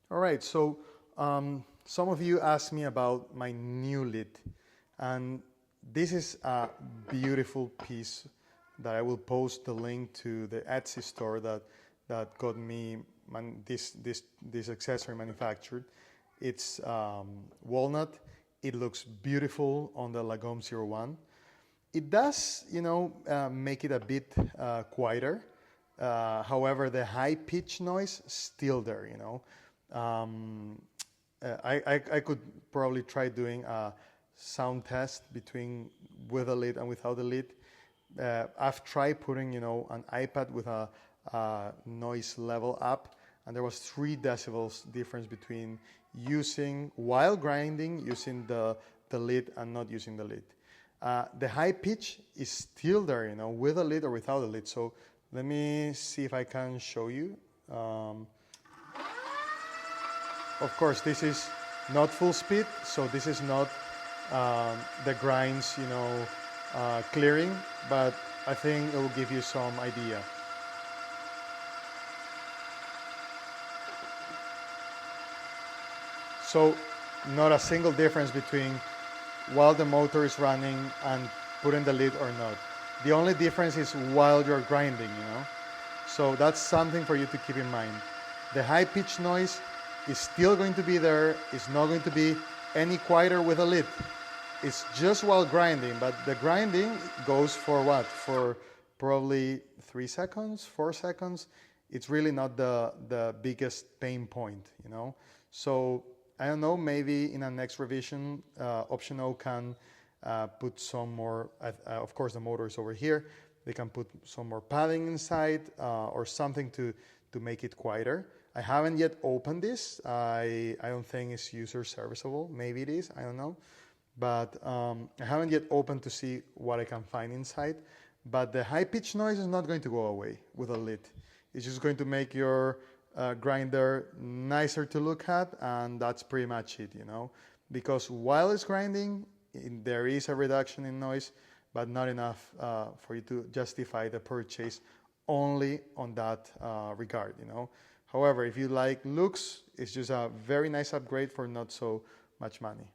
All right, so some of you asked me about my new lid, and this is a beautiful piece that I will post the link to the Etsy store that got me this accessory manufactured. It's walnut. It looks beautiful on the Lagom 01. It does, make it a bit quieter. However, the high pitch noise still there. I could probably try doing a sound test between with a lid and without a lid. I've tried putting, an iPad with a noise level up, and there was 3 decibels difference between using while grinding, using the lid and not using the lid. The high pitch is still there, with a lid or without a lid. So let me see if I can show you. Of course, this is not full speed, so this is not the grinds, clearing, but I think it will give you some idea. So not a single difference between while the motor is running and putting the lid or not. The only difference is while you're grinding, So that's something for you to keep in mind. The high pitch noise is still going to be there. It's not going to be any quieter with a lid. It's just while grinding, but the grinding goes for what? For probably 3 seconds, 4 seconds. It's really not the biggest pain point, So I don't know, maybe in a next revision, Option-O can put some more, of course the motor is over here. They can put some more padding inside or something to make it quieter. I haven't yet opened this. I don't think it's user serviceable. Maybe it is, I don't know. But I haven't yet opened to see what I can find inside. But the high pitch noise is not going to go away with a lid. It's just going to make your grinder nicer to look at, and that's pretty much it, Because while it's grinding, there is a reduction in noise, but not enough for you to justify the purchase only on that regard, However, if you like looks, it's just a very nice upgrade for not so much money.